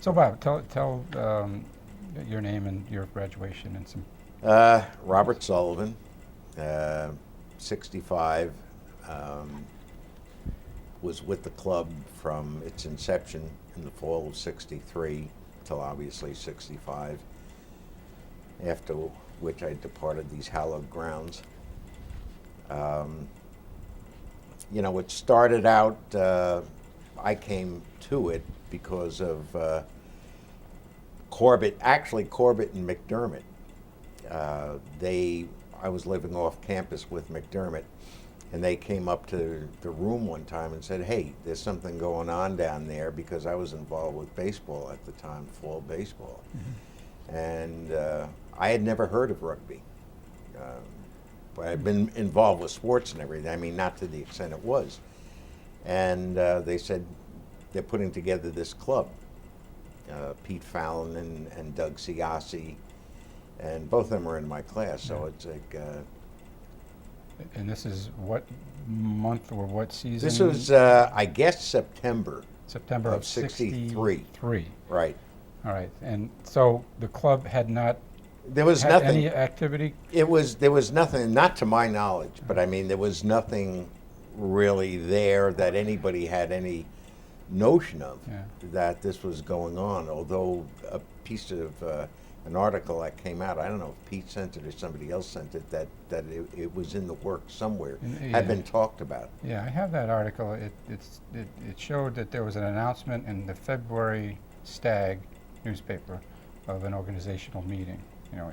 So Bob, tell your name and your graduation and some. Robert Sullivan, 65, was with the club from its inception in the fall of 63 till obviously 65, after which I departed these hallowed grounds. It started out, I came to it because of Corbett and McDermott. I was living off campus with McDermott, and they came up to the room one time and said, "Hey, there's something going on down there," because I was involved with baseball at the time, fall baseball. Mm-hmm. And I had never heard of rugby. But I'd been involved with sports and everything. I mean, not to the extent it was. And they said they're putting together this club. Pete Fallon and Doug Iasi, and both of them are in my class, so it's like... And this is what month or what season? This was, I guess, September of 63. Right. All right. And so the club had not there was had nothing. any activity? There was nothing, not to my knowledge, but I mean, there was nothing really there that anybody had any notion of that this was going on, although a piece of an article that came out, I don't know if Pete sent it or somebody else sent it, that it was in the works somewhere, had been talked about. Yeah, I have that article. It showed that there was an announcement in the February Stag newspaper of an organizational meeting.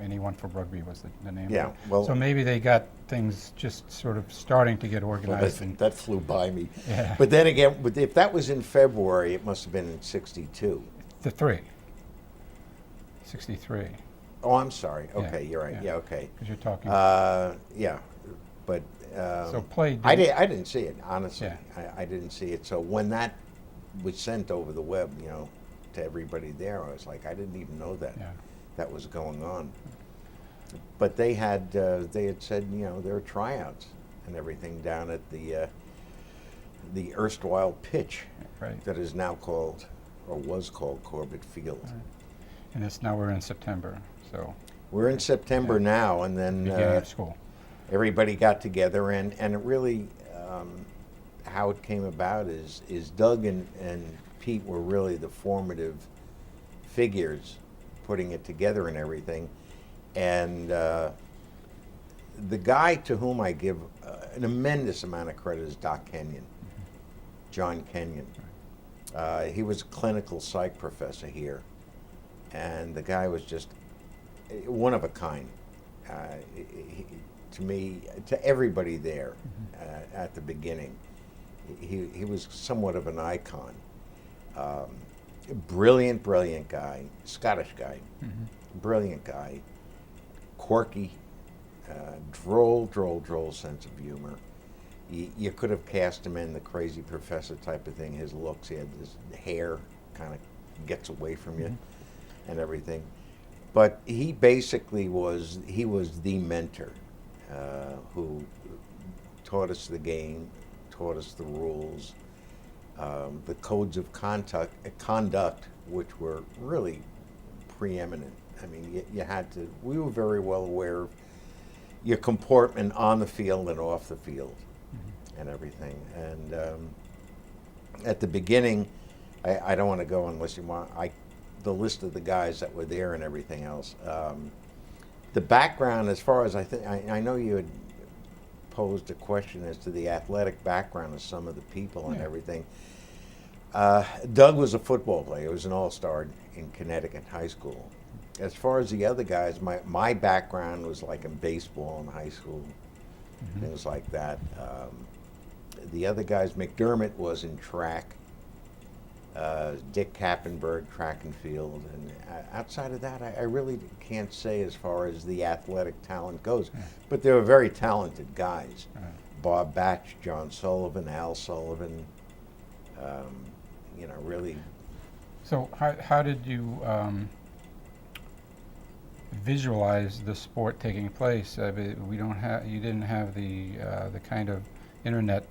Anyone for Rugby was the name Yeah, of it. well, so maybe they got things just sort of starting to get organized. Well, that flew by me. Yeah. But then again, if that was in February, it must have been in 62. The 63. Oh, I'm sorry. Okay, you're right. Yeah, okay. Because you're talking. Yeah, but so play. I didn't see it, honestly. Yeah. I didn't see it. So when that was sent over the web, to everybody there, I was like, I didn't even know that that was going on. But they had said, there are tryouts and everything down at the erstwhile pitch that is now called, or was called, Corbett Field. Right. And now we're in September, so. We're in September now, and then beginning of school. Everybody got together, and it really, how it came about is Doug and Pete were really the formative figures putting it together and everything. And the guy to whom I give an immense amount of credit is Doc Kenyon, John Kenyon. He was a clinical psych professor here, and the guy was just one of a kind. To me, to everybody there at the beginning, he was somewhat of an icon. Brilliant guy, Scottish guy, brilliant guy, quirky, droll sense of humor. You could have cast him in the crazy professor type of thing. His looks, he had this hair kind of gets away from you and everything. But he basically was the mentor who taught us the game, taught us the rules, the codes of conduct, which were really preeminent. I mean, we were very well aware of your comportment on the field and off the field and everything. And at the beginning, I don't want to go unless you want, the list of the guys that were there and everything else. The background, as far as I know you had posed a question as to the athletic background of some of the people and everything. Doug was a football player. He was an all-star in Connecticut high school. As far as the other guys, my background was like in baseball in high school, things like that. The other guys, McDermott was in track. Dick Kappenberg, track and field, and outside of that, I really can't say as far as the athletic talent goes. But they were very talented guys. Bob Batch, John Sullivan, Al Sullivan, really. So how did you visualize the sport taking place? You didn't have the kind of internet.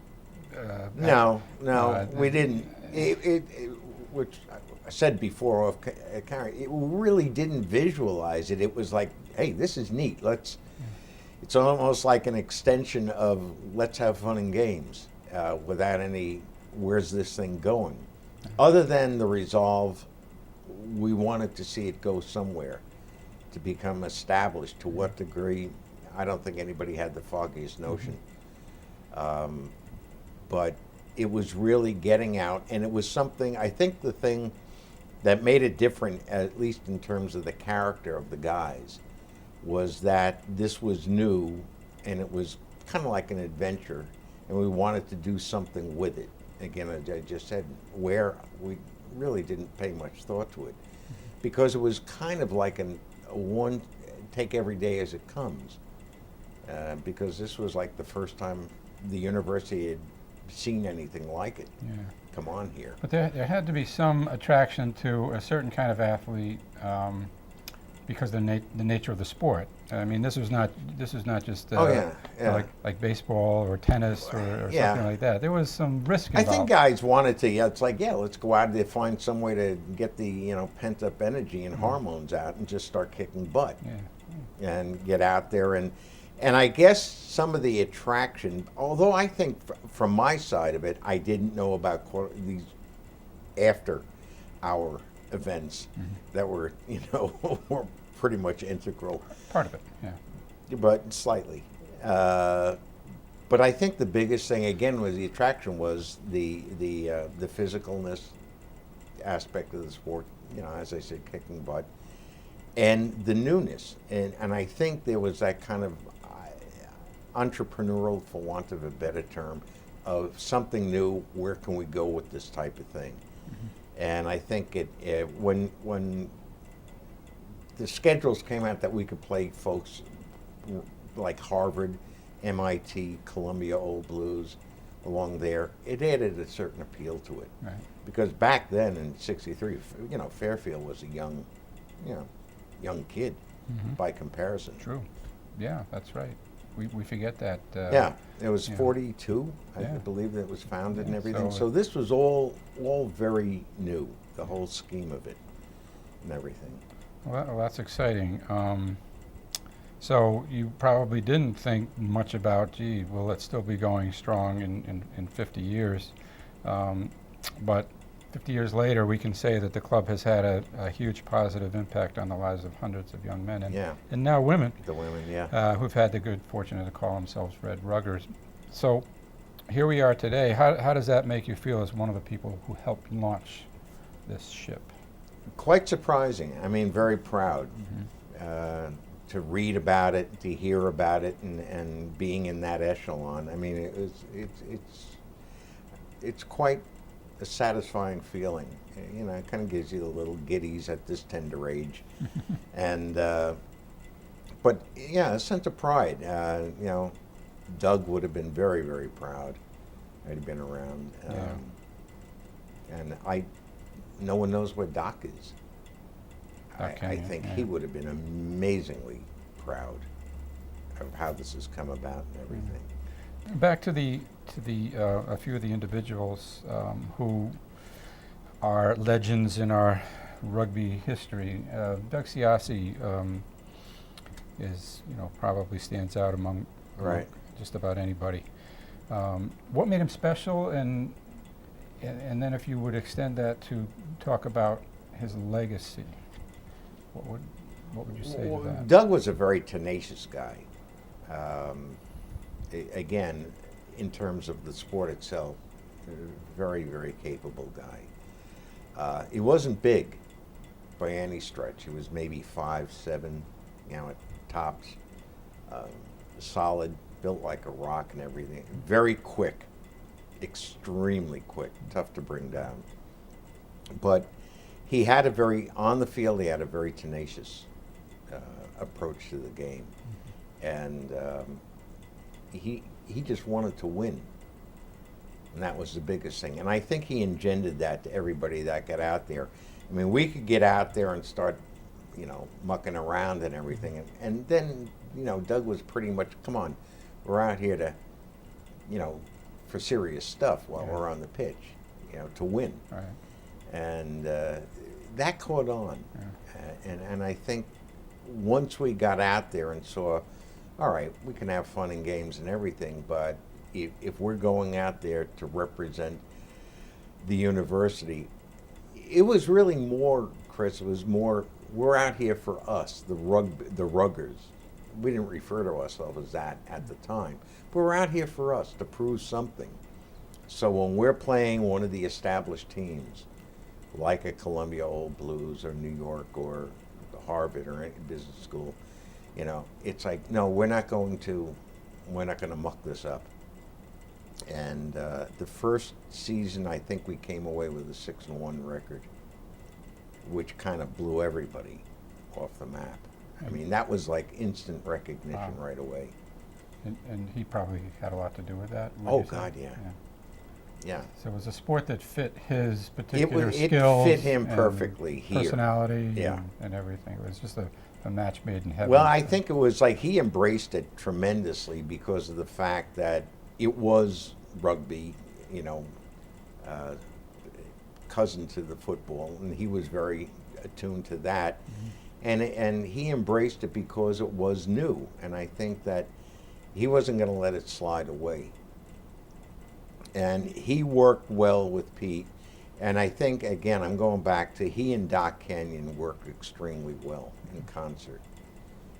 No, we didn't. which I said before off camera, it really didn't visualize it. It was like, hey, this is neat. Let's. It's almost like an extension of let's have fun and games without any, where's this thing going? Other than the resolve, we wanted to see it go somewhere, to become established. To what degree, I don't think anybody had the foggiest notion. But it was really getting out, and it was something, I think the thing that made it different, at least in terms of the character of the guys, was that this was new, and it was kind of like an adventure, and we wanted to do something with it. Again, as I just said, where we really didn't pay much thought to it, because it was kind of like a one, take every day as it comes, because this was like the first time the university had seen anything like it. Yeah. Come on here. But there had to be some attraction to a certain kind of athlete because of the nature of the sport. I mean, this was not just like baseball or tennis or something like that. There was some risk involved. I think guys wanted to. It's like, let's go out there, find some way to get the pent up energy and hormones out, and just start kicking butt. And get out there and I guess some of the attraction, although I think from my side of it, I didn't know about these after hour events that were, were pretty much integral. Part of it, yeah. But slightly. But I think the biggest thing, again, was the attraction was the physicalness aspect of the sport, as I said, kicking butt, and the newness. And I think there was that kind of entrepreneurial, for want of a better term, of something new. Where can we go with this type of thing? And I think when the schedules came out that we could play folks like Harvard, MIT, Columbia Old Blues, along there, it added a certain appeal to it. Right. Because back then in '63, Fairfield was a young kid by comparison. True. Yeah, that's right. We forget that. It was 42, I believe, that it was founded and everything. So this was all very new, the whole scheme of it and everything. Well, that's exciting. So you probably didn't think much about, will it still be going strong in 50 years? But 50 years later, we can say that the club has had a huge positive impact on the lives of hundreds of young men and now women. The women, who've had the good fortune to call themselves Red Ruggers. So here we are today. How does that make you feel as one of the people who helped launch this ship? Quite surprising. I mean, very proud to read about it, to hear about it, and being in that echelon. I mean, it's quite a satisfying feeling. It kind of gives you the little giddies at this tender age, and but a sense of pride. Doug would have been very, very proud. I'd been around, and no one knows where Doc is. I think he would have been amazingly proud of how this has come about and everything. Back to a few of the individuals who are legends in our rugby history. Doug Iasi is, probably stands out among just about anybody. What made him special, and then if you would extend that to talk about his legacy, what would you say to that? Doug was a very tenacious guy. Again, in terms of the sport itself, a very, very capable guy. He wasn't big by any stretch. He was maybe 5'7", at tops. Solid, built like a rock and everything. Very quick, extremely quick, tough to bring down. But he had on the field, he had a very tenacious approach to the game. And he just wanted to win. And that was the biggest thing. And I think he engendered that to everybody that got out there. I mean, we could get out there and start, mucking around and everything. And then, Doug was pretty much, come on, we're out here to, for serious stuff while we're on the pitch, to win. Right. And that caught on. Yeah. And I think once we got out there and saw, all right, we can have fun and games and everything, but if we're going out there to represent the university, it was really more, Chris, it was more, we're out here for us, the ruggers. We didn't refer to ourselves as that at the time, but we're out here for us to prove something. So when we're playing one of the established teams, like a Columbia Old Blues or New York or Harvard or any business school, you know, it's like, no, we're not going to muck this up. And the first season, I think we came away with a 6-1 record, which kind of blew everybody off the map. I mean, that was like instant recognition right away. And he probably had a lot to do with that. Oh, God, yeah. Yeah. So it was a sport that fit his particular skills. It fit him perfectly here. Personality and everything. It was just a match made in heaven. Well, I think it was like he embraced it tremendously because of the fact that it was rugby, you know, cousin to the football, and he was very attuned to that. Mm-hmm. And he embraced it because it was new, and I think that he wasn't going to let it slide away. And he worked well with Pete, and I think, again, I'm going back to he and Doc Kenyon worked extremely well in concert.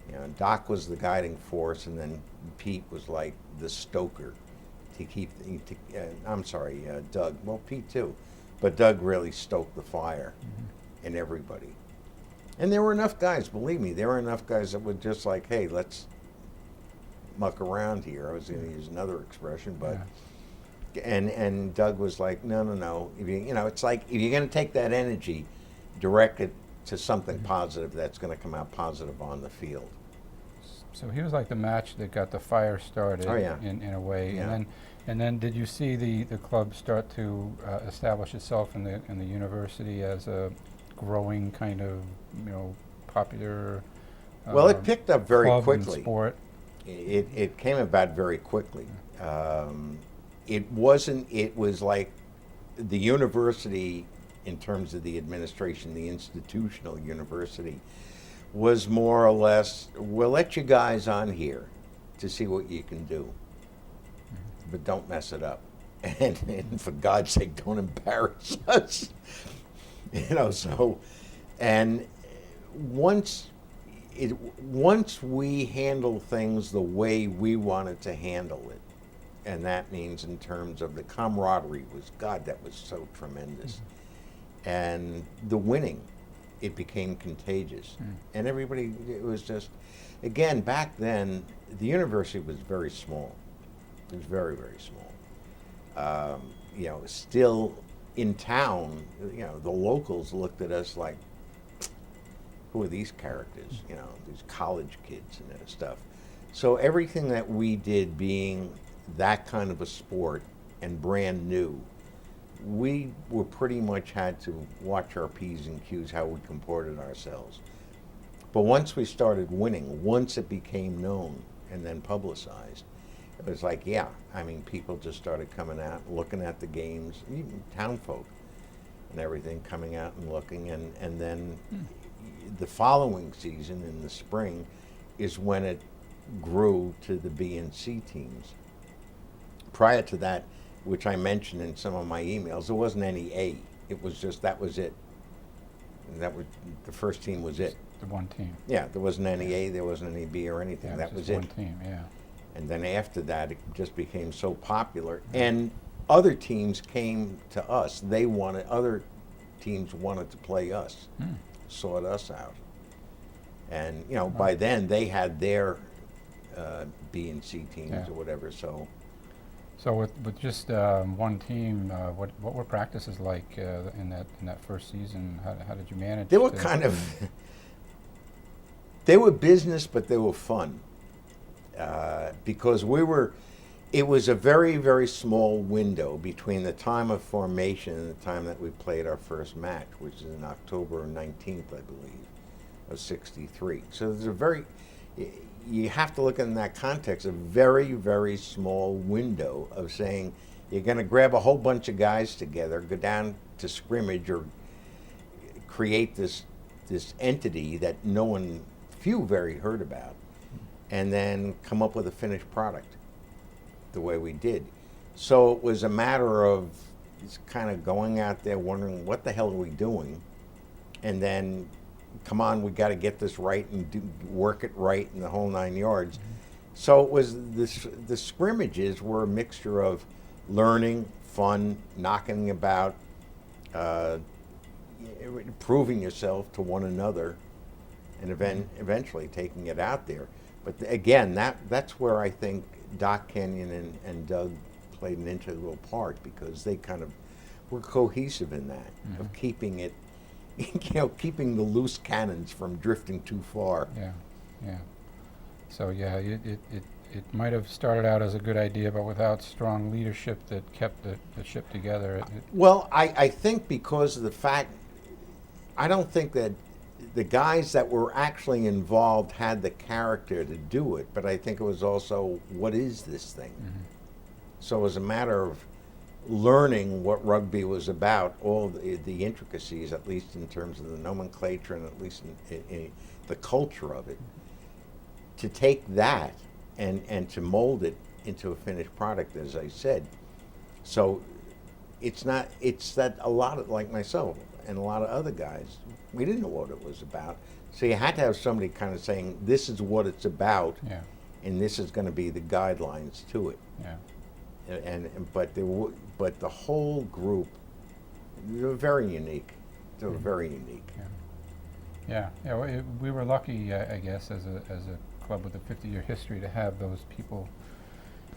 You know, Doc was the guiding force, and then Pete was like the stoker to keep, Doug, well, Pete too, but Doug really stoked the fire in everybody. And there were enough guys, believe me, there were enough guys that were just like, hey, let's muck around here. I was going to use another expression, but, and Doug was like, no. If you know, it's like, if you're going to take that energy, direct it to something positive that's going to come out positive on the field. So he was like the match that got the fire started in a way. Yeah. And then did you see the club start to establish itself in the university as a growing kind of, you know, popular well, it picked up very club quickly. And sport. It came about very quickly. It was like the university, in terms of the administration, the institutional university, was more or less, we'll let you guys on here to see what you can do, but don't mess it up. And for God's sake, don't embarrass us. You know, so, and once we handle things the way we wanted to handle it, and that means in terms of the camaraderie that was so tremendous. And the winning, it became contagious. And everybody, it was just, again, back then, the university was very small. It was very, very small. You know, still in town, you know, the locals looked at us like, who are these characters? You know, these college kids and that stuff. So everything that we did being that kind of a sport and brand new, we were pretty much had to watch our P's and Q's, how we comported ourselves. But once we started winning, once it became known and then publicized, it was like, yeah, I mean, people just started coming out, looking at the games, even town folk and everything coming out and looking. And then the following season in the spring is when it grew to the B and C teams. Prior to that, which I mentioned in some of my emails, there wasn't any A. It was just, that was it. That was, the first team was it. The one team. Yeah, there wasn't any A, there wasn't any B or anything. Yeah, that was just it. one team, yeah. And then after that, it just became so popular. And other teams came to us. Other teams wanted to play us, sought us out. And, you know, by then they had their B and C teams or whatever, so. So with just one team, what were practices like in that first season? How did you manage? They were kind of, they were business, but they were fun. Because it was a very, very small window between the time of formation and the time that we played our first match, which is in October 19th, I believe, of '63. So there's you have to look in that context, a very, very small window of saying you're going to grab a whole bunch of guys together, go down to scrimmage or create this entity that few very heard about, and then come up with a finished product the way we did. So it was a matter of just kind of going out there wondering what the hell are we doing, and then come on, we got to get this right and work it right in the whole 9 yards. So it was the scrimmages were a mixture of learning, fun, knocking about, proving yourself to one another, and eventually taking it out there. But again, that's where I think Doc Kenyon and Doug played an integral part, because they kind of were cohesive in that, of keeping it, keeping the loose cannons from drifting too far. Yeah. So yeah, it might have started out as a good idea, but without strong leadership that kept the ship together. Well, I think because of the fact, I don't think that the guys that were actually involved had the character to do it, but I think it was also, what is this thing? So it was a matter of learning what rugby was about, all the intricacies, at least in terms of the nomenclature and at least in the culture of it, to take that and to mold it into a finished product, as I said. So it's that a lot of, like myself and a lot of other guys, we didn't know what it was about. So you had to have somebody kind of saying, this is what it's about, and this is going to be the guidelines to it. But the whole group, they were very unique. They were very unique. We were lucky, I guess, as a club with a 50-year history, to have those people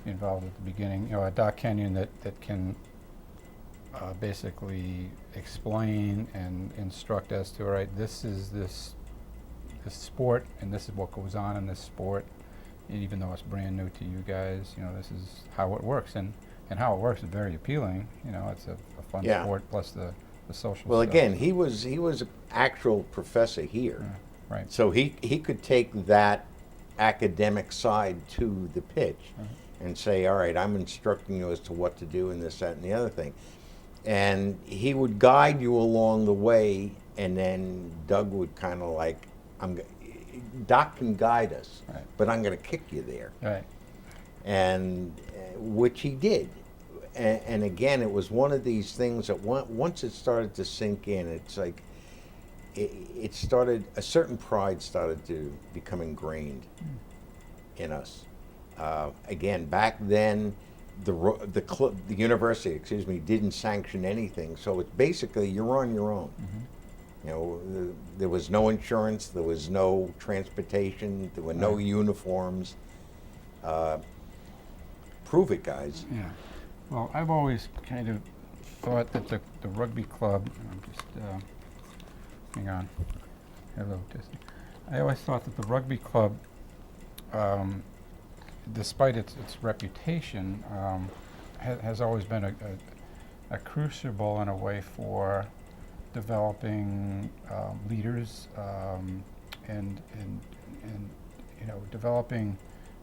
involved at the beginning. A Doc Kenyon that can basically explain and instruct as to, all right, this is this sport, and this is what goes on in this sport. And even though it's brand new to you guys, this is how it works, and how it works is very appealing. It's a fun sport, plus the social. Well, stuff. again, he was an actual professor here, right? So he could take that academic side to the pitch and say, all right, I'm instructing you as to what to do in this, that, and the other thing, and he would guide you along the way, and then Doug would kind of like, Doc can guide us, but I'm going to kick you there. Right. And which he did. And again, it was one of these things that once it started to sink in, it's like it started, a certain pride started to become ingrained in us. Again, back then, the university, didn't sanction anything, so it's basically you're on your own. There was no insurance, there was no transportation, there were no uniforms. Prove it, guys. Yeah. Well, I've always kind of thought that the rugby club, hang on, hello, Disney. I always thought that the rugby club, despite its reputation, has always been a crucible in a way for developing leaders and developing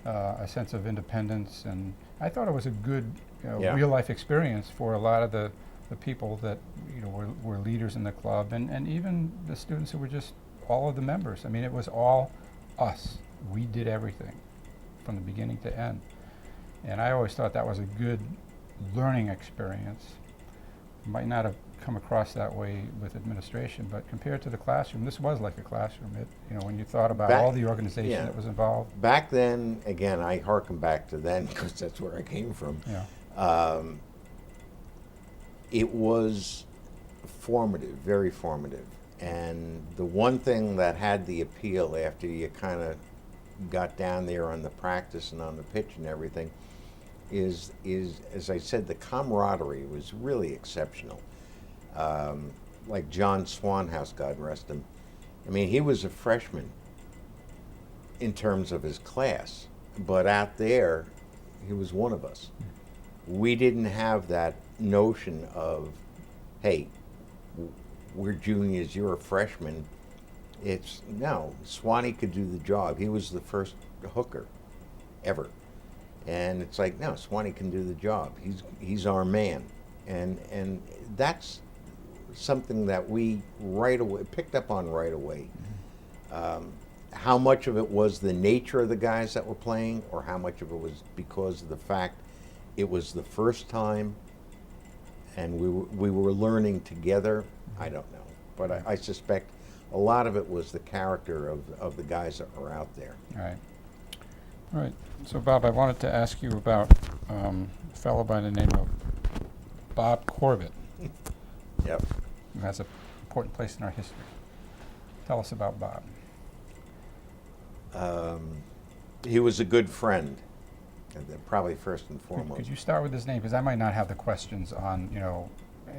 a sense of independence, and I thought it was a good real life experience for a lot of the people that were leaders in the club, and even the students who were just all of the members. I mean, it was all us. We did everything from the beginning to end, and I always thought that was a good learning experience. Might not have come across that way with administration, but compared to the classroom, this was like a classroom. When you thought about all the organization that was involved. Back then, again, I hearken back to then because that's where I came from. It was formative, very formative. And the one thing that had the appeal after you kind of got down there on the practice and on the pitch and everything is as I said, the camaraderie was really exceptional. Like John Swanhouse, God rest him. I mean, he was a freshman in terms of his class, but out there, he was one of us. We didn't have that notion of, hey, we're juniors, you're a freshman. No, Swanee could do the job. He was the first hooker ever. And it's like, no, Swanee can do the job. He's our man. And that's something that we right away picked up on right away. How much of it was the nature of the guys that were playing, or how much of it was because of the fact it was the first time and we were learning together, I don't know. But I suspect a lot of it was the character of the guys that were out there. All right. So, Bob, I wanted to ask you about a fellow by the name of Bob Corbett, Yep. who has an important place in our history. Tell us about Bob. He was a good friend, probably first and Could foremost. you start with his name? Because I might not have the questions on,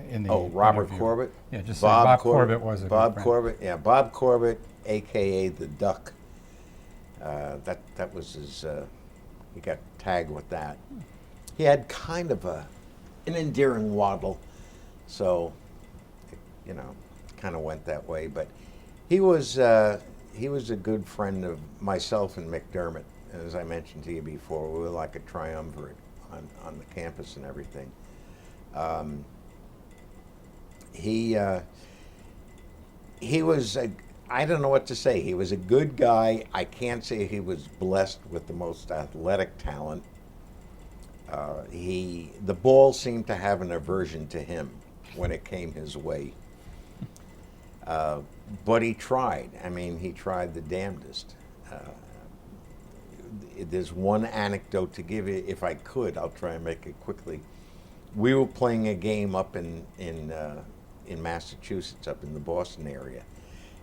in the Oh, Robert interview. Corbett? Yeah, just say Bob Corbett was a Bob good friend. Corbett, yeah, Bob Corbett, a.k.a. the Duck. That was his, he got tagged with that. He had kind of an endearing waddle, so, kind of went that way. But he was a good friend of myself and McDermott. As I mentioned to you before, we were like a triumvirate on the campus and everything. He was I don't know what to say. He was a good guy. I can't say he was blessed with the most athletic talent. The ball seemed to have an aversion to him when it came his way. But he tried. I mean, he tried the damnedest. There's one anecdote to give you. If I could, I'll try and make it quickly. We were playing a game up in Massachusetts, up in the Boston area,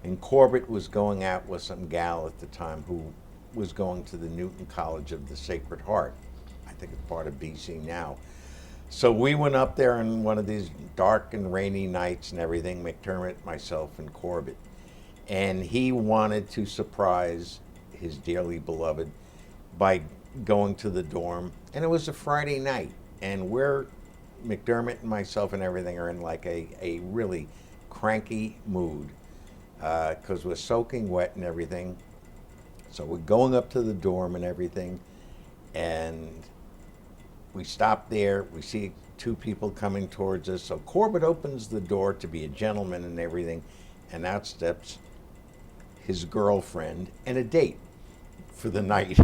and Corbett was going out with some gal at the time who was going to the Newton College of the Sacred Heart. I think it's part of BC now. So we went up there on one of these dark and rainy nights and everything, McDermott, myself, and Corbett. And he wanted to surprise his dearly beloved by going to the dorm. And it was a Friday night. And McDermott and myself and everything are in like a really cranky mood because we're soaking wet and everything. So we're going up to the dorm and everything. And we stop there. We see two people coming towards us. So Corbett opens the door to be a gentleman and everything. And out steps his girlfriend and a date for the night.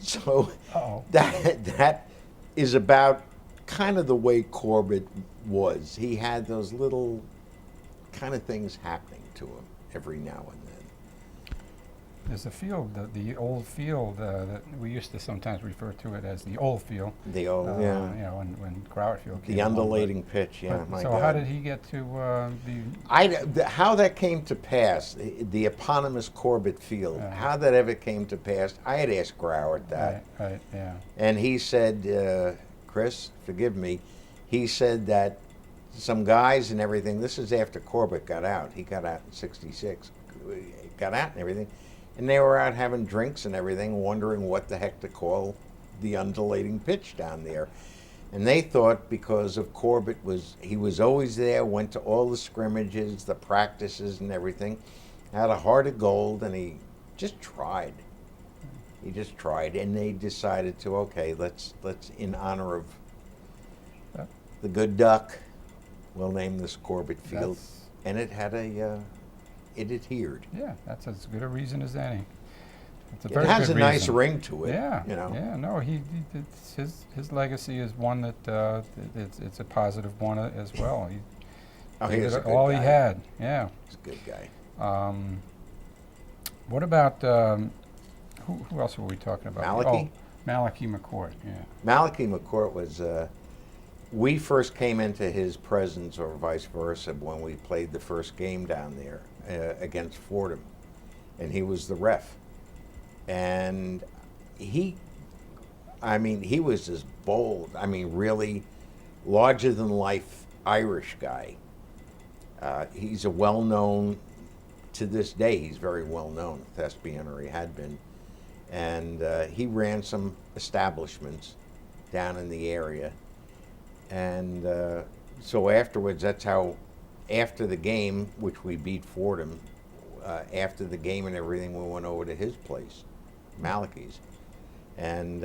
So that is about kind of the way Corbett was. He had those little kind of things happening to him every now and then. There's a field, the old field, that we used to sometimes refer to it as the old field. The old, yeah. When Crowett Field came The along, undulating pitch, yeah. My so God. how did he get to be? How that came to pass, the eponymous Corbett Field, how that ever came to pass, I had asked Growert that. Right, yeah. And he said, Chris, forgive me, he said that some guys and everything, this is after Corbett got out. He got out in '66, got out and everything. And they were out having drinks and everything, wondering what the heck to call the undulating pitch down there. And they thought because of Corbett he was always there, went to all the scrimmages, the practices and everything, had a heart of gold, and he just tried. He just tried, and they decided to, okay, let's in honor of the good duck, we'll name this Corbett Field. And it had it adhered. Yeah, that's as good a reason as any. It's a It very has good a nice reason. ring to it. Yeah, you know. yeah. No, his legacy is one that it's a positive one as well. He He was a good all guy. he had. Yeah. He's a good guy. What about who else were we talking about? Malachy? Oh, Malachy McCourt. Yeah. Malachy McCourt was. We first came into his presence, or vice versa, when we played the first game down there against Fordham, and he was the ref. And he was this bold. I mean, really larger than life Irish guy. He's a well-known, to this day, he's very well-known, thespian, or he had been. And he ran some establishments down in the area. And so afterwards, that's how, after the game, which we beat Fordham, after the game and everything, we went over to his place, Malachy's. And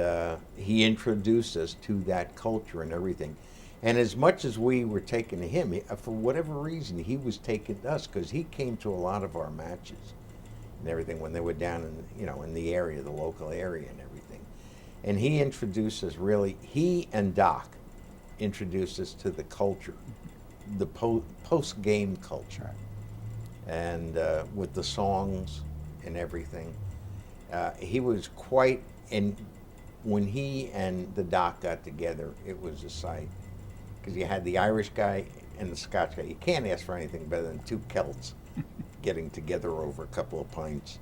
he introduced us to that culture and everything. And as much as we were taking him, for whatever reason, he was taking us because he came to a lot of our matches and everything when they were down in the area, the local area and everything. And he introduced us really. He and Doc introduced us to the culture, the post-game culture, and with the songs and everything. He was quite, and when he and the Doc got together, it was a sight. Because you had the Irish guy and the Scotch guy. You can't ask for anything better than two Celts getting together over a couple of pints.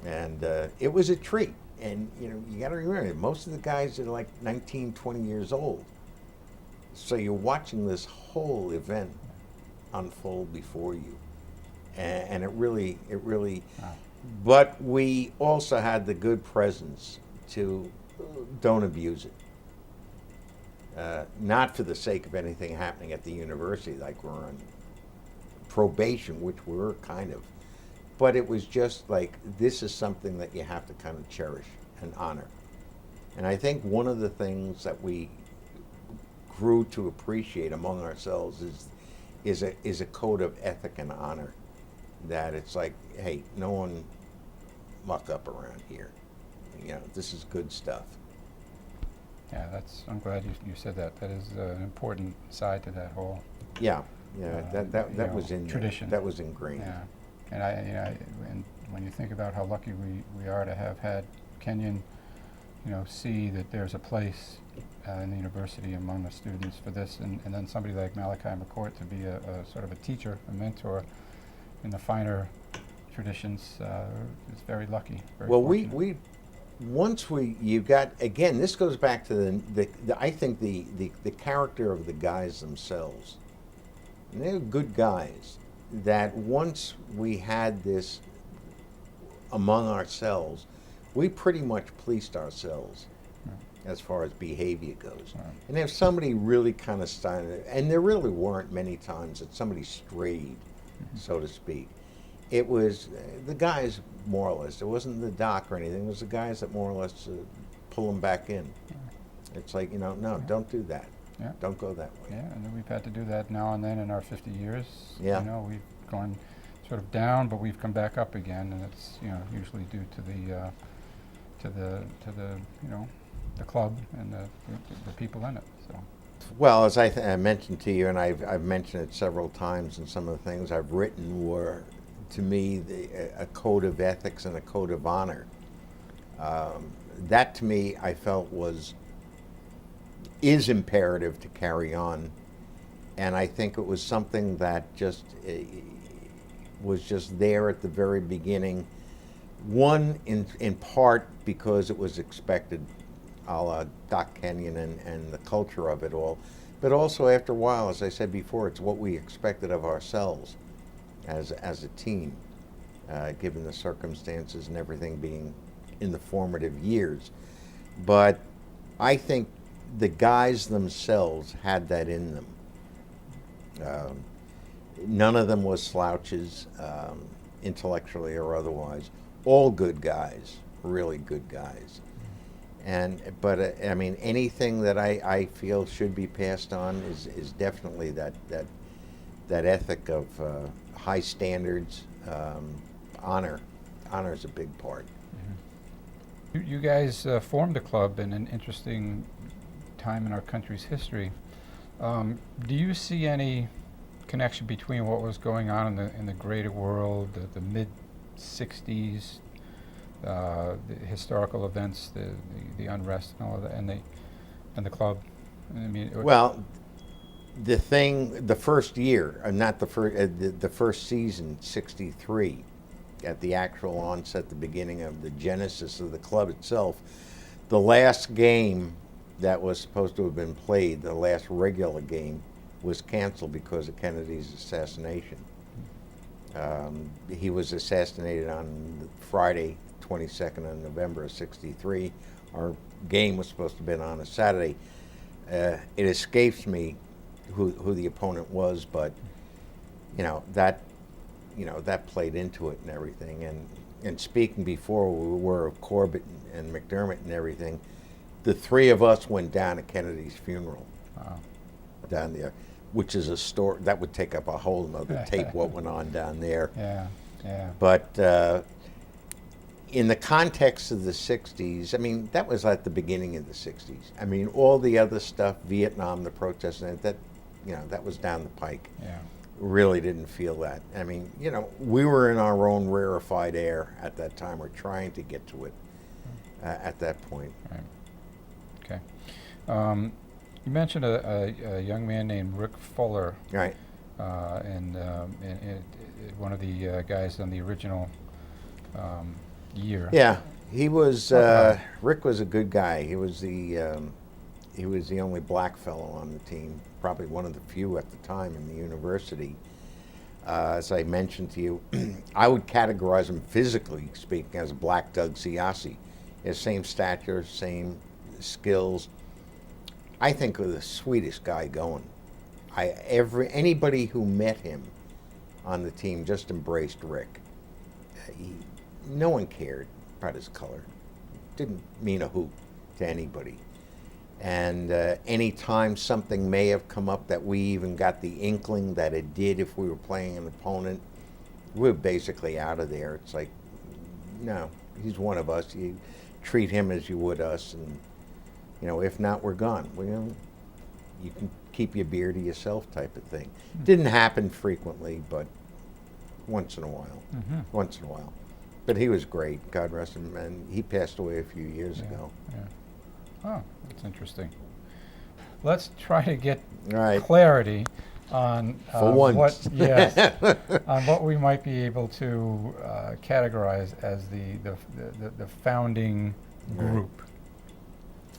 And it was a treat. And, you got to remember, most of the guys are like 19, 20 years old. So you're watching this whole event unfold before you. And it really, wow. But we also had the good presence to don't abuse it. Not for the sake of anything happening at the university, like we're on probation, which we were kind of. But it was just like, this is something that you have to kind of cherish and honor. And I think one of the things that we grew to appreciate among ourselves is a code of ethic and honor. That it's like, hey, no one muck up around here. This is good stuff. Yeah, I'm glad you said that. That is an important side to that whole. Yeah, that was in tradition. That was ingrained. Yeah, and and when you think about how lucky we are to have had Kenyon, see that there's a place in the university among the students for this, and then somebody like Malachy McCourt to be a sort of a teacher, a mentor in the finer traditions is very lucky. Very fortunate. You got, again, this goes back to I think the character of the guys themselves. And they're good guys that once we had this among ourselves, we pretty much policed ourselves as far as behavior goes. Right. And if somebody really kind of started, and there really weren't many times that somebody strayed, so to speak. It was the guys, more or less. It wasn't the Doc or anything. It was the guys that more or less pull them back in. It's like, no, don't do that. Yeah. Don't go that way. Yeah, and then we've had to do that now and then in our 50 years. Yeah. We've gone sort of down, but we've come back up again, and it's usually due to the club and the people in it. So. Well, as I mentioned to you, and I've mentioned it several times, and some of the things I've written were, to me, a code of ethics and a code of honor. That, to me, I felt is imperative to carry on, and I think it was something that was just there at the very beginning. One, in part because it was expected, a la Doc Kenyon and the culture of it all, but also after a while, as I said before, it's what we expected of ourselves as a team, given the circumstances and everything being in the formative years. But I think the guys themselves had that in them. None of them was slouches, intellectually or otherwise. All good guys, really good guys. But anything that I feel should be passed on is definitely that ethic of high standards, honor. Honor is a big part. Mm-hmm. You guys formed the club in an interesting time in our country's history. Do you see any connection between what was going on in the greater world, the mid '60s? The historical events, the unrest, and all of that, and the club. Well, the first year, not the first season, '63, at the actual onset, the beginning of the genesis of the club itself, the last game that was supposed to have been played, the last regular game, was canceled because of Kennedy's assassination. He was assassinated on Friday, 22nd of November of '63. Our game was supposed to have been on a Saturday. It escapes me who the opponent was, but that played into it and everything. And speaking before, we were of Corbett and McDermott and everything. The three of us went down to Kennedy's funeral. Wow. down there, which is a story that would take up a whole nother tape. What went on down there? Yeah, yeah. But in the context of the '60s, I mean, that was at the beginning of the '60s. I mean, all the other stuff, Vietnam, the protests, and that, you know, that was down the pike. Yeah. Really didn't feel that. I mean, you know, we were in our own rarefied air at that time. We're trying to get to it at that point. Right. Okay. You mentioned a young man named Rick Fuller, Right. and one of the guys on the original year. Yeah, he was. Okay. Rick was a good guy. He was the only black fellow on the team, probably one of the few at the time in the university. As I mentioned to you, I would categorize him, physically speaking, as a black Doug Iasi. His same stature, same skills. I think was the sweetest guy going. Anybody who met him on the team just embraced Rick. No one cared about his color. Didn't mean a hoot to anybody. And any time something may have come up that we even got the inkling that it did if we were playing an opponent, we were basically out of there. It's like, no, he's one of us. You treat him as you would us, and you know, if not, we're gone. You can keep your beer to yourself, type of thing. Didn't happen frequently, but once in a while. Mm-hmm. Once in a while. But he was great, God rest him, and he passed away a few years ago. Yeah. Oh, that's interesting. Let's try to get All right. clarity on For once. on what we might be able to categorize as the founding group.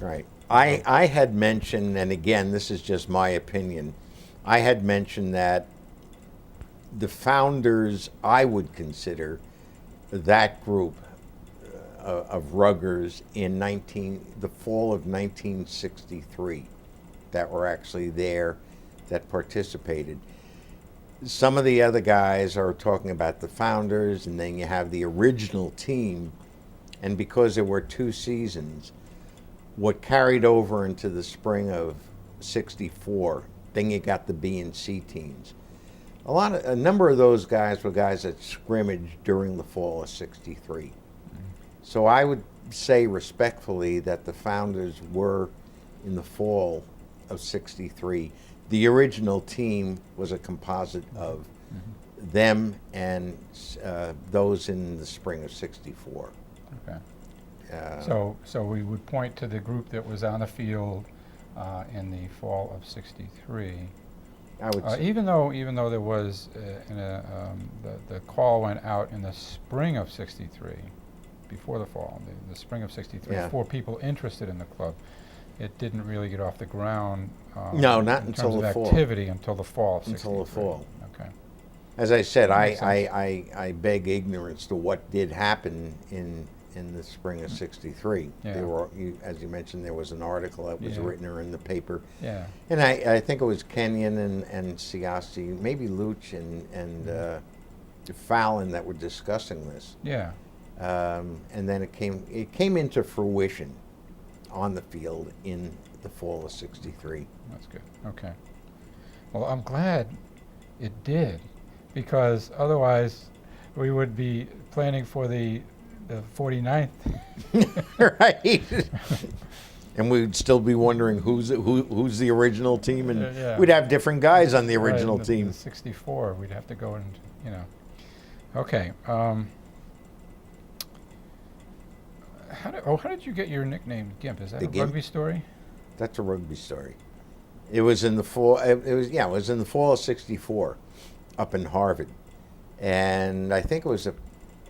Right. I had mentioned, and again, this is just my opinion, I had mentioned that the founders, I would consider that group of ruggers in the fall of 1963 that were actually there, that participated. Some of the other guys are talking about the founders, and then you have the original team, and because there were 2 seasons, what carried over into the spring of '64, then you got the B and C teams. A number of those guys were guys that scrimmaged during the fall of '63. So I would say respectfully that the founders were in the fall of '63. The original team was a composite of them and those in the spring of '64. Okay. So we would point to the group that was on the field in the fall of '63. I would say, Even though there was the call went out in the spring of '63, before the fall, the spring of '63, Yeah. for people interested in the club, it didn't really get off the ground. No, not in until terms the of fall. activity until the fall of '63. Until the fall. Okay. as I said, That makes sense. I beg ignorance to what did happen in the spring of '63. Yeah. There were, as you mentioned, there was an article that was Yeah. written or in the paper, Yeah. and I think it was Kenyon and Siasti, maybe Luch and Fallon that were discussing this. Yeah. And then it came into fruition on the field in the fall of '63. That's good. Okay. Well, I'm glad it did, because otherwise we would be planning for the 49th. Right. And we'd still be wondering who's the original team, and Yeah. we'd have different guys on the original Right, team. the 64, we'd have to go and, Okay. How did you get your nickname Gimp? Is that The a Gimp? rugby story? That's a rugby story. It was in the fall. It was in the fall of '64, up in Harvard, and I think it was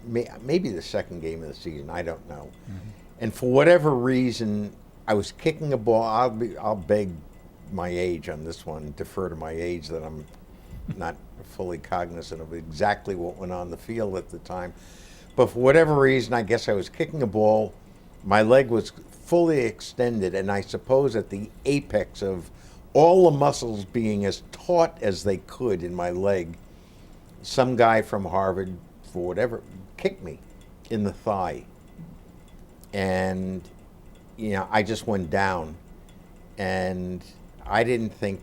maybe the second game of the season. I don't know. Mm-hmm. And for whatever reason, I was kicking a ball. I'll beg my age on this one, defer to my age that I'm not fully cognizant of exactly what went on the field at the time. But for whatever reason, I guess I was kicking a ball. My leg was fully extended, and I suppose at the apex of all the muscles being as taut as they could in my leg, some guy from Harvard, for whatever, kicked me in the thigh. And, I just went down. And I didn't think,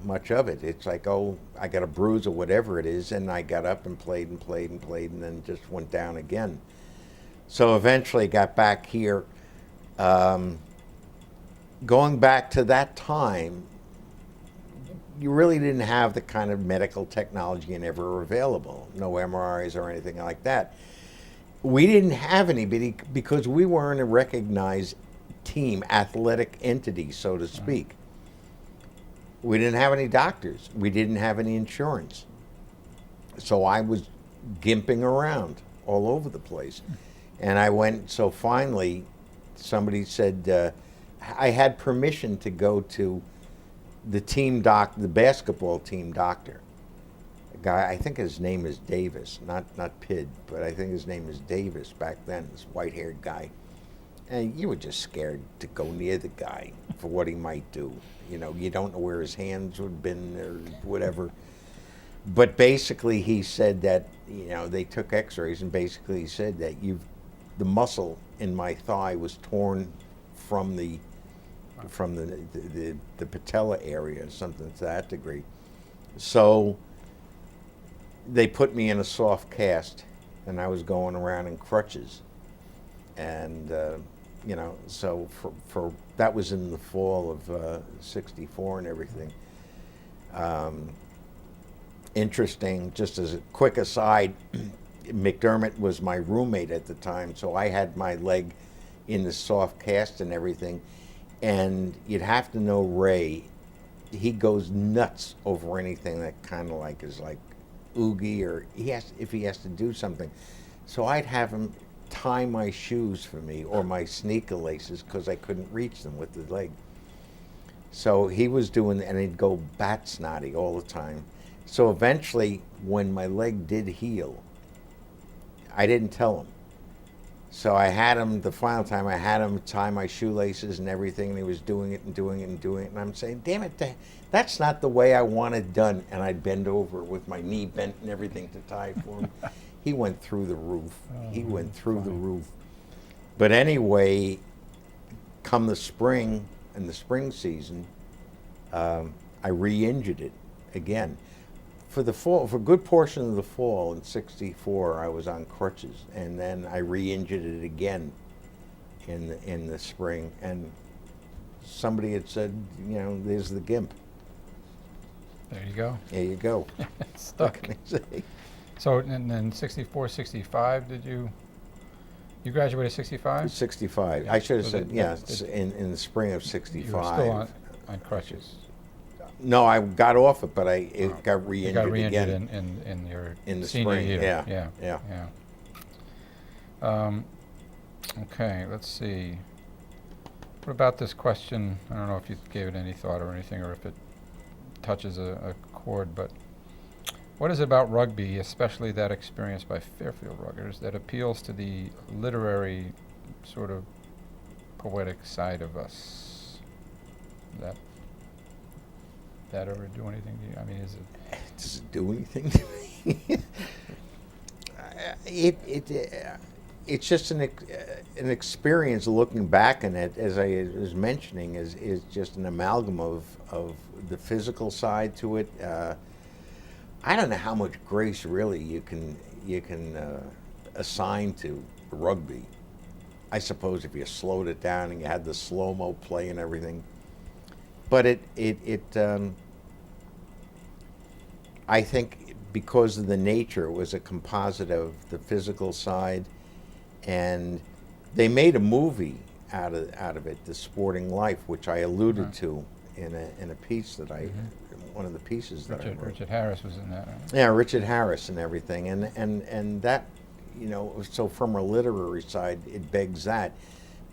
much of it. It's like, oh, I got a bruise or whatever it is, and I got up and played and played and played, and then just went down again. So eventually got back here. Going back to that time, you really didn't have the kind of medical technology and ever available. No MRIs or anything like that. We didn't have any because we weren't a recognized team, athletic entity, so to speak. We didn't have any doctors. We didn't have any insurance. So I was gimping around all over the place. And I went, so finally, somebody said, I had permission to go to the basketball team doctor. A guy, I think his name is Davis, not Pidd, but I think his name is Davis back then, this white-haired guy. And you were just scared to go near the guy for what he might do. You don't know where his hands would have been or whatever. But basically he said that, they took x-rays, and basically he said that the muscle in my thigh was torn from the patella area, something to that degree. So they put me in a soft cast, and I was going around in crutches. And so for that was in the fall of '64 and everything. Interesting, just as a quick aside, McDermott was my roommate at the time, so I had my leg in the soft cast and everything. And you'd have to know Ray, he goes nuts over anything that kind of like is like oogie, or if he has to do something. So I'd have him tie my shoes for me, or my sneaker laces, because I couldn't reach them with the leg. So he was doing, and he'd go bat snotty all the time. So eventually, when my leg did heal, I didn't tell him. So I had him, the final time I had him tie my shoelaces and everything, and he was doing it and doing it and doing it. And I'm saying, damn it, that's not the way I want it done. And I'd bend over with my knee bent and everything to tie it for him. He went through the roof. He went through the roof. But anyway, come the spring and the spring season, I re-injured it again. For the fall, for a good portion of the fall in '64, I was on crutches, and then I re-injured it again in the spring. And somebody had said, there's the Gimp. There you go. There you go. Stuck. What can I say? So in then '64, '65, did you graduated '65? '65. I should have said, in the spring of '65. You were still on crutches. No, I got off it, but it got re-injured You got re-injured again. in your In the senior spring, year. yeah. Okay, let's see. What about this question? I don't know if you gave it any thought or anything, or if it touches a chord, but what is it about rugby, especially that experience by Fairfield Ruggers, that appeals to the literary, sort of poetic side of us? That ever do anything to you? I mean, is it? Does it do anything to me? It's just an experience looking back on it, as I was mentioning, is just an amalgam of the physical side to it. I don't know how much grace really you can assign to rugby. I suppose if you slowed it down and you had the slow-mo play and everything. But I think because of the nature, it was a composite of the physical side, and they made a movie out of it, The Sporting Life, which I alluded to in a piece that one of the pieces that I wrote. Richard Harris was in that, right? Yeah, Richard Harris and everything, and that, so from a literary side, it begs that.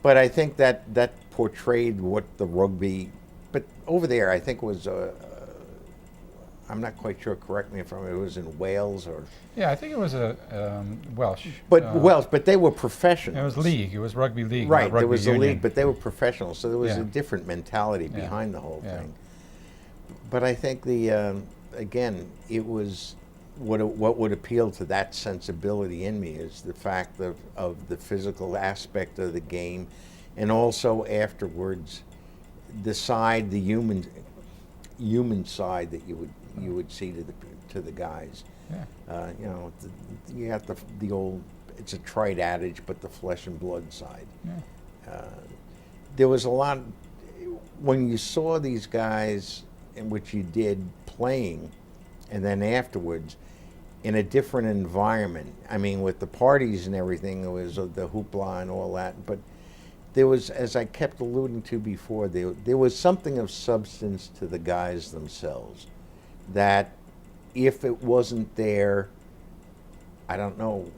But I think that portrayed what the rugby. But over there, I think was, I'm not quite sure, correct me if it was in Wales or... Yeah, I think it was Welsh. But Welsh, but they were professionals. It was league, it was rugby league, Right, not rugby there was union. a league, but they were professionals, so there was Yeah. a different mentality Yeah. behind the whole Yeah. thing. But I think again, it was, what would appeal to that sensibility in me is the fact of the physical aspect of the game, and also afterwards, the human human side that you would see to the guys. Yeah. You know, you got the old, it's a trite adage, but the flesh and blood side. Yeah. There was a lot, when you saw these guys, in which you did playing, and then afterwards, in a different environment. I mean, with the parties and everything, there was the hoopla and all that, but there was, as I kept alluding to before, there was something of substance to the guys themselves, that if it wasn't there, I don't know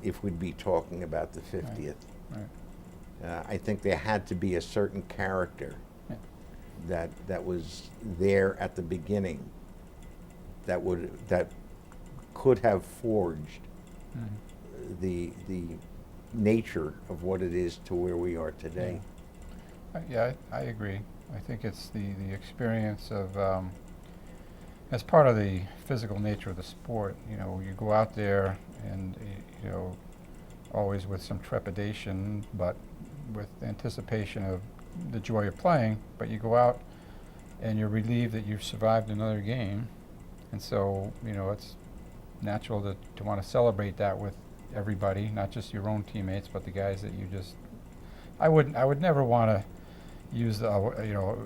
if we'd be talking about the 50th. Right. I think there had to be a certain character Yeah. that was there at the beginning that could have forged the nature of what it is to where we are today. Yeah, I agree. I think it's the experience of, as part of the physical nature of the sport, you know, you go out there and, you know, always with some trepidation, but with anticipation of the joy of playing, but you go out and you're relieved that you've survived another game. And so, you know, it's natural to want to celebrate that with everybody, not just your own teammates, but the guys that you just, I would never want to use the, you know,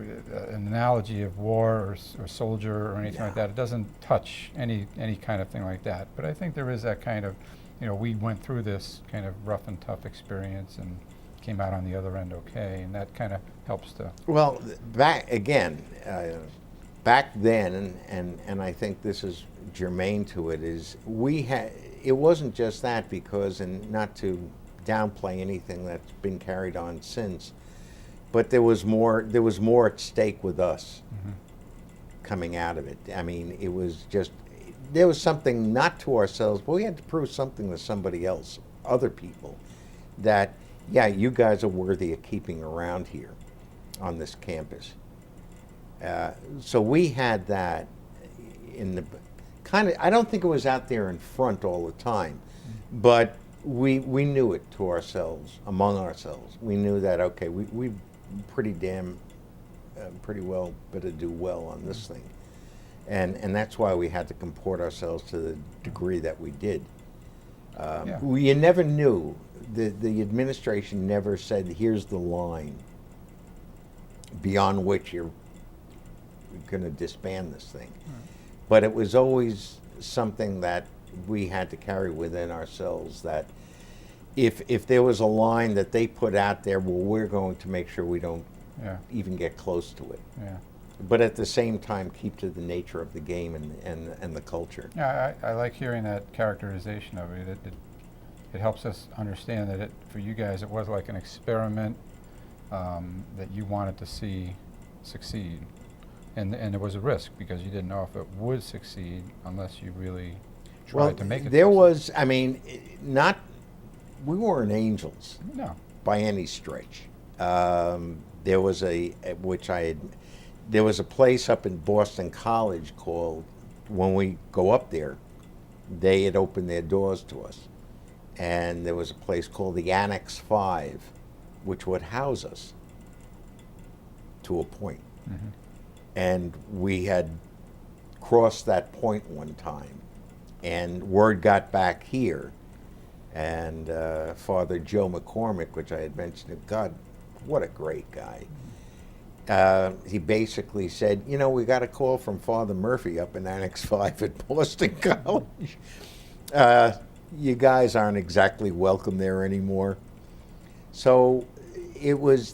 an analogy of war or soldier or anything like that. It doesn't touch any kind of thing like that. But I think there is that kind of, you know, we went through this kind of rough and tough experience and came out on the other end okay, and that kind of helps to. Well, back then, and I think this is germane to it, is it wasn't just that, because, and not to downplay anything that's been carried on since, but there was more at stake with us coming out of it. I mean, it was just, there was something not to ourselves, but we had to prove something to somebody else, other people, that, yeah, you guys are worthy of keeping around here on this campus. So we had that in the kind of, I don't think it was out there in front all the time, but we knew it to ourselves, among ourselves. We knew that, okay, we pretty well better do well on this thing. And that's why we had to comport ourselves to the degree that we did. You never knew, the administration never said, here's the line beyond which you're going to disband this thing. But it was always something that we had to carry within ourselves, that if there was a line that they put out there, well, we're going to make sure we don't even get close to it. Yeah. But at the same time, keep to the nature of the game and the culture. Yeah, I like hearing that characterization of it. It helps us understand that for you guys, it was like an experiment that you wanted to see succeed. And there was a risk, because you didn't know if it would succeed unless you really tried to make it there succeed. was, I mean, we weren't angels. No. By any stretch. There was there was a place up in Boston College called, when we go up there, they had opened their doors to us. And there was a place called the Annex 5, which would house us to a point. Mm-hmm. And we had crossed that point one time, and word got back here, and Father Joe McCormick, which I had mentioned, God, what a great guy. He basically said, you know, we got a call from Father Murphy up in Annex 5 at Boston College. You guys aren't exactly welcome there anymore. So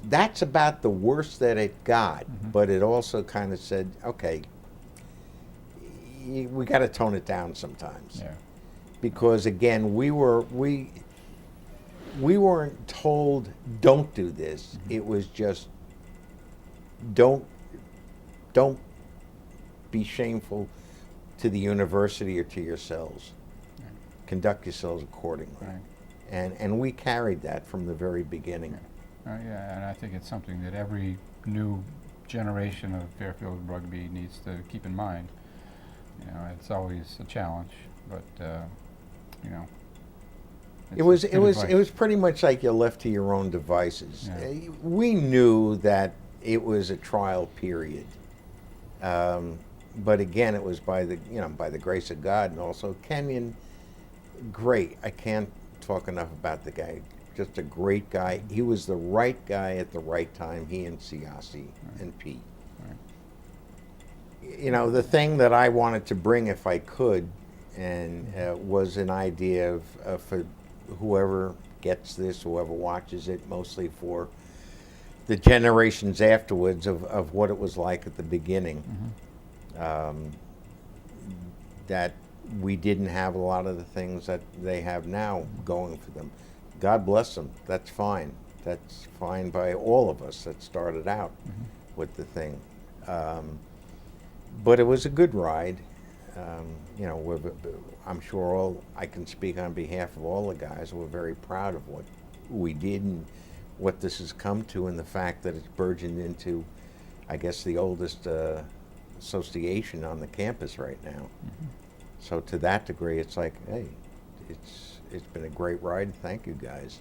that's about the worst that it got, but it also kind of said, okay, we got to tone it down sometimes. Yeah. Because again, we weren't told don't do this. It was just don't be shameful to the university or to yourselves. Yeah. Conduct yourselves accordingly. Right. And we carried that from the very beginning. Yeah, and I think it's something that every new generation of Fairfield Rugby needs to keep in mind. You know, it's always a challenge, but you know. It was pretty much like you're left to your own devices. Yeah. We knew that it was a trial period, But again, it was by the grace of God, and also Kenyon. Great. I can't talk enough about the guy. Just a great guy. He was the right guy at the right time. He and Iasi and Pete. Right. The thing that I wanted to bring, if I could, and was an idea of for whoever gets this, whoever watches it, mostly for the generations afterwards of what it was like at the beginning. That we didn't have a lot of the things that they have now going for them. God bless them. That's fine. That's fine by all of us that started out with the thing. But it was a good ride. I'm sure I can speak on behalf of all the guys. We're very proud of what we did and what this has come to, and the fact that it's burgeoned into, I guess, the oldest association on the campus right now. So to that degree, it's like, hey, it's been a great ride. Thank you, guys.